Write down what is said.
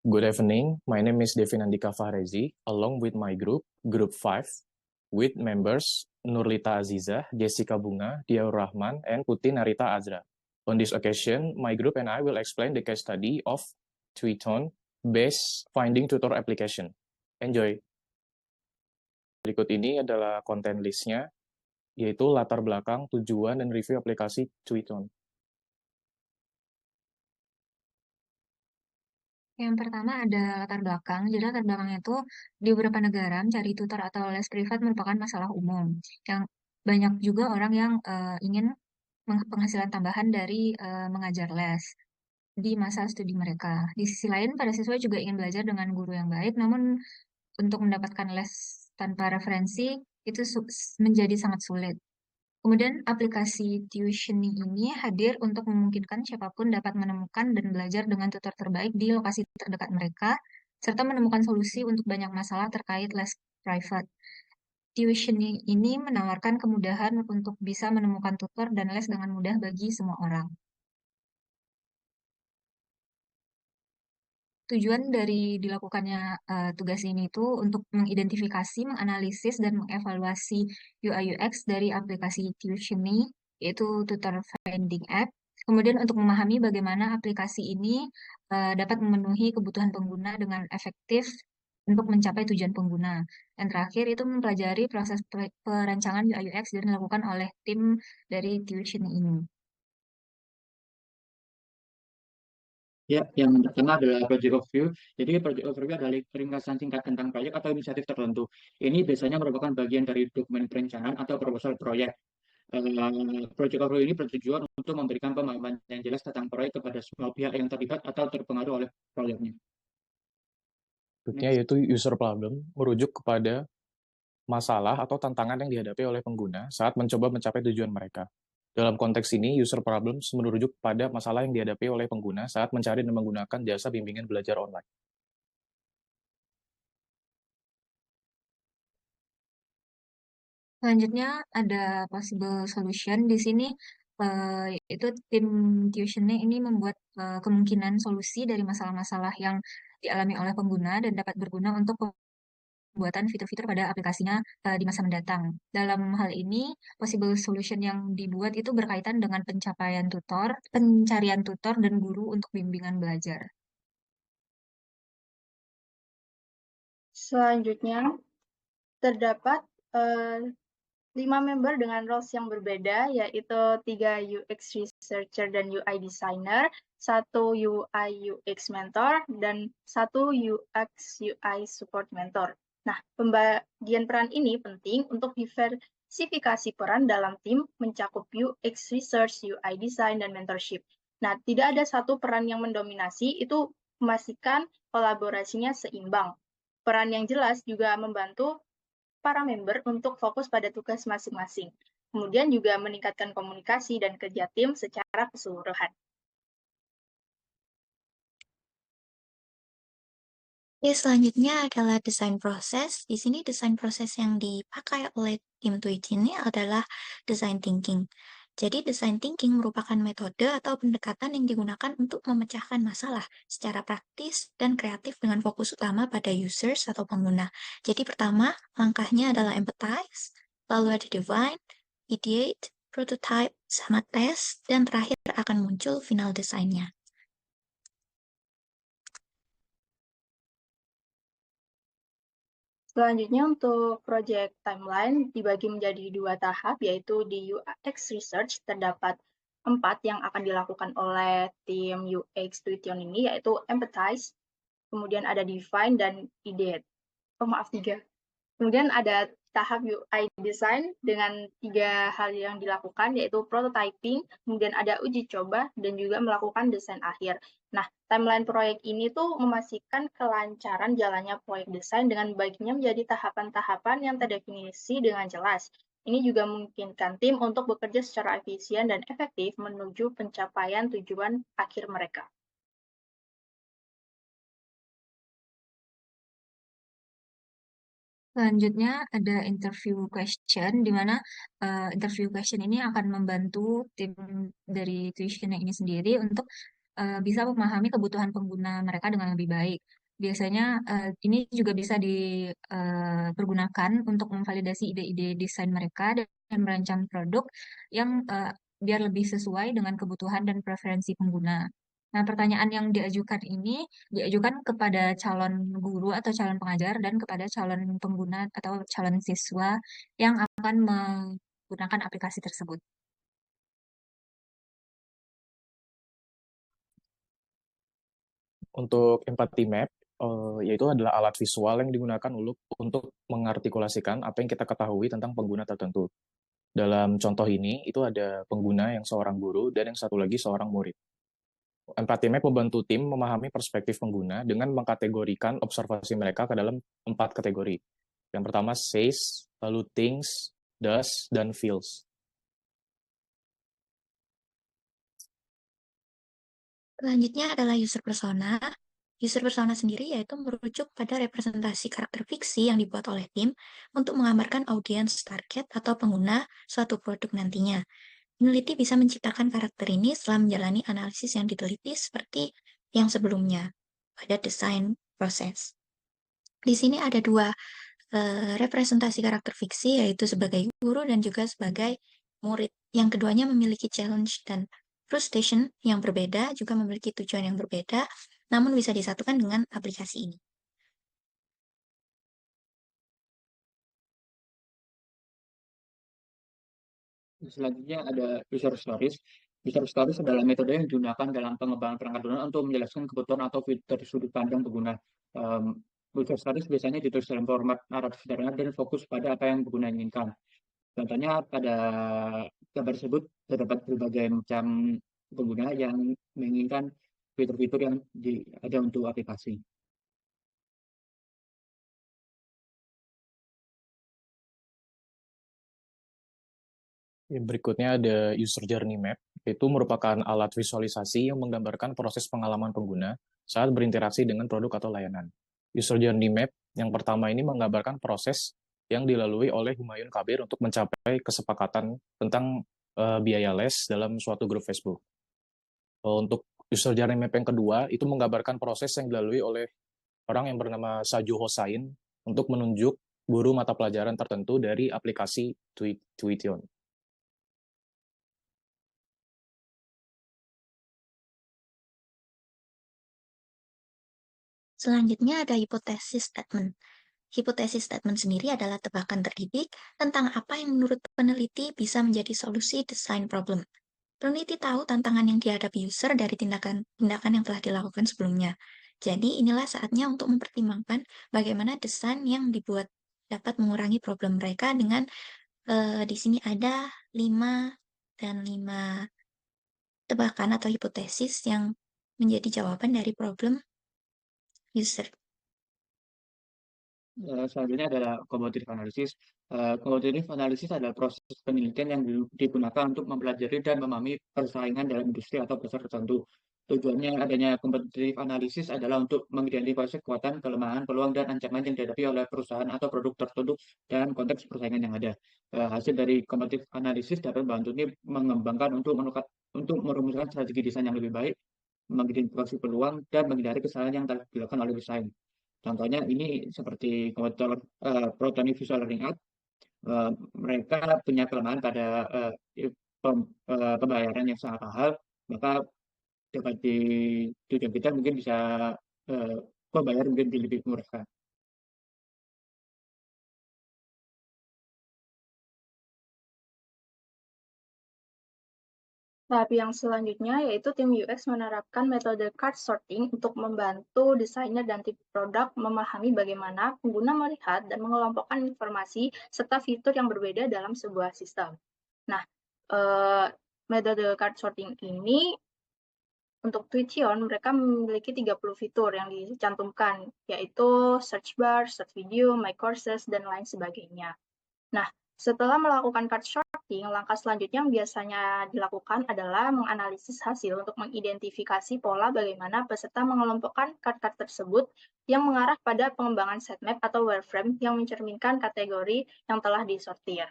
Good evening. My name is Devin Andika Fahrezi, along with my group, Group 5, with members Nurlita Azizah, Jessica Bunga, Diaur Rahman, and Puti Narita Azra. On this occasion, my group and I will explain the case study of Twiton-based finding tutor application. Enjoy! Berikut ini adalah konten listnya, yaitu latar belakang, tujuan, dan review aplikasi Twiton. Yang pertama ada latar belakang. Jadi latar belakangnya itu di beberapa negara mencari tutor atau les privat merupakan masalah umum. Yang banyak juga orang yang ingin penghasilan tambahan dari mengajar les di masa studi mereka. Di sisi lain, para siswa juga ingin belajar dengan guru yang baik, namun untuk mendapatkan les tanpa referensi itu menjadi sangat sulit. Kemudian aplikasi Tuition ini hadir untuk memungkinkan siapapun dapat menemukan dan belajar dengan tutor terbaik di lokasi terdekat mereka, serta menemukan solusi untuk banyak masalah terkait les private. Tuition ini menawarkan kemudahan untuk bisa menemukan tutor dan les dengan mudah bagi semua orang. Tujuan dari dilakukannya tugas ini itu untuk mengidentifikasi, menganalisis, dan mengevaluasi UI UX dari aplikasi Tuition ini, yaitu Tutor Finding App. Kemudian untuk memahami bagaimana aplikasi ini dapat memenuhi kebutuhan pengguna dengan efektif untuk mencapai tujuan pengguna. Dan terakhir itu mempelajari proses perancangan UI UX yang dilakukan oleh tim dari Tuition ini. Ya, yang pertama adalah project overview. Jadi project overview adalah ringkasan singkat tentang proyek atau inisiatif tertentu. Ini biasanya merupakan bagian dari dokumen perencanaan atau proposal proyek. Project overview ini bertujuan untuk memberikan pemahaman yang jelas tentang proyek kepada semua pihak yang terlibat atau terpengaruh oleh proyeknya. Berikutnya yaitu user problem, merujuk kepada masalah atau tantangan yang dihadapi oleh pengguna saat mencoba mencapai tujuan mereka. Dalam konteks ini, user problems merujuk pada masalah yang dihadapi oleh pengguna saat mencari dan menggunakan jasa bimbingan belajar online. Selanjutnya ada possible solution. Di sini itu tim Tuition ini membuat kemungkinan solusi dari masalah-masalah yang dialami oleh pengguna dan dapat berguna untuk pembuatan fitur-fitur pada aplikasinya di masa mendatang. Dalam hal ini, possible solution yang dibuat itu berkaitan dengan pencarian tutor dan guru untuk bimbingan belajar. Selanjutnya, terdapat 5 member dengan roles yang berbeda, yaitu 3 UX Researcher dan UI Designer, 1 UI UX Mentor, dan 1 UX UI Support Mentor. Nah, pembagian peran ini penting untuk diversifikasi peran dalam tim mencakup UX Research, UI Design, dan Mentorship. Nah, tidak ada satu peran yang mendominasi, itu memastikan kolaborasinya seimbang. Peran yang jelas juga membantu para member untuk fokus pada tugas masing-masing. Kemudian juga meningkatkan komunikasi dan kerja tim secara keseluruhan. Oke, selanjutnya adalah desain proses. Di sini desain proses yang dipakai oleh tim Twitch ini adalah design thinking. Jadi design thinking merupakan metode atau pendekatan yang digunakan untuk memecahkan masalah secara praktis dan kreatif dengan fokus utama pada users atau pengguna. Jadi pertama, langkahnya adalah empathize, lalu ada define, ideate, prototype, sama test, dan terakhir akan muncul final desainnya. Selanjutnya untuk project timeline dibagi menjadi 2 tahap, yaitu di UX Research terdapat 4 yang akan dilakukan oleh tim UX Twition ini, yaitu empathize, kemudian ada define, dan ideate. 3. Kemudian ada tahap UI design dengan 3 hal yang dilakukan, yaitu prototyping, kemudian ada uji coba, dan juga melakukan desain akhir. Nah, timeline proyek ini tuh memastikan kelancaran jalannya proyek desain dengan baginya menjadi tahapan-tahapan yang terdefinisi dengan jelas. Ini juga memungkinkan tim untuk bekerja secara efisien dan efektif menuju pencapaian tujuan akhir mereka. Selanjutnya ada interview question, di mana interview question ini akan membantu tim dari Tuition ini sendiri untuk bisa memahami kebutuhan pengguna mereka dengan lebih baik. Biasanya ini juga bisa dipergunakan untuk memvalidasi ide-ide desain mereka dan merancang produk yang biar lebih sesuai dengan kebutuhan dan preferensi pengguna. Nah, pertanyaan yang diajukan kepada calon guru atau calon pengajar dan kepada calon pengguna atau calon siswa yang akan menggunakan aplikasi tersebut. Untuk empathy map, yaitu adalah alat visual yang digunakan untuk mengartikulasikan apa yang kita ketahui tentang pengguna tertentu. Dalam contoh ini, itu ada pengguna yang seorang guru dan yang satu lagi seorang murid. Empathy map membantu tim memahami perspektif pengguna dengan mengkategorikan observasi mereka ke dalam 4 kategori. Yang pertama says, lalu thinks, does, dan feels. Selanjutnya adalah user persona. User persona sendiri yaitu merujuk pada representasi karakter fiksi yang dibuat oleh tim untuk menggambarkan audiens target atau pengguna suatu produk nantinya. Peneliti bisa menciptakan karakter ini setelah menjalani analisis yang diteliti seperti yang sebelumnya pada desain proses. Di sini ada dua representasi karakter fiksi, yaitu sebagai guru dan juga sebagai murid. Yang keduanya memiliki challenge dan frustration yang berbeda, juga memiliki tujuan yang berbeda, namun bisa disatukan dengan aplikasi ini. Selanjutnya ada user stories. User stories adalah metode yang digunakan dalam pengembangan perangkat lunak untuk menjelaskan kebutuhan atau fitur sudut pandang pengguna. User stories biasanya ditulis dalam format naratif sederhana dan fokus pada apa yang pengguna inginkan. Contohnya pada gambar tersebut terdapat berbagai macam pengguna yang menginginkan fitur-fitur yang ada untuk aplikasi. Berikutnya ada user journey map, itu merupakan alat visualisasi yang menggambarkan proses pengalaman pengguna saat berinteraksi dengan produk atau layanan. User journey map yang pertama ini menggambarkan proses yang dilalui oleh Humayun Kabir untuk mencapai kesepakatan tentang biaya les dalam suatu grup Facebook. Untuk user journey map yang kedua, itu menggambarkan proses yang dilalui oleh orang yang bernama Saju Hosain untuk menunjuk guru mata pelajaran tertentu dari aplikasi Tweetion. Selanjutnya ada hipotesis statement. Hipotesis statement sendiri adalah tebakan terdidik tentang apa yang menurut peneliti bisa menjadi solusi design problem. Peneliti tahu tantangan yang dihadapi user dari tindakan yang telah dilakukan sebelumnya. Jadi inilah saatnya untuk mempertimbangkan bagaimana desain yang dibuat dapat mengurangi problem mereka dengan di sini ada 5 tebakan atau hipotesis yang menjadi jawaban dari problem user. Selanjutnya adalah competitive analysis. Competitive analysis adalah proses penelitian yang digunakan untuk mempelajari dan memahami persaingan dalam industri atau pasar tertentu. Tujuannya adanya competitive analysis adalah untuk mengidentifikasi kekuatan, kelemahan, peluang, dan ancaman yang dihadapi oleh perusahaan atau produk tertentu dan konteks persaingan yang ada. Hasil dari competitive analysis dapat membantu tim mengembangkan untuk merumuskan strategi desain yang lebih baik, mengidentifikasi peluang, dan menghindari kesalahan yang telah dilakukan oleh pesaing. Contohnya ini seperti komputer Protonic Visual Learning App, mereka punya kelemahan pada pembayaran yang sangat mahal, maka dapat tujuan kita mungkin bisa membayar mungkin lebih murah. Tahap yang selanjutnya yaitu tim UX menerapkan metode card sorting untuk membantu desainer dan tim produk memahami bagaimana pengguna melihat dan mengelompokkan informasi serta fitur yang berbeda dalam sebuah sistem. Nah, metode card sorting ini untuk Tweetion mereka memiliki 30 fitur yang dicantumkan, yaitu search bar, search video, my courses, dan lain sebagainya. Nah, setelah melakukan card sorting, langkah selanjutnya yang biasanya dilakukan adalah menganalisis hasil untuk mengidentifikasi pola bagaimana peserta mengelompokkan card-card tersebut yang mengarah pada pengembangan sitemap atau wireframe yang mencerminkan kategori yang telah disortir.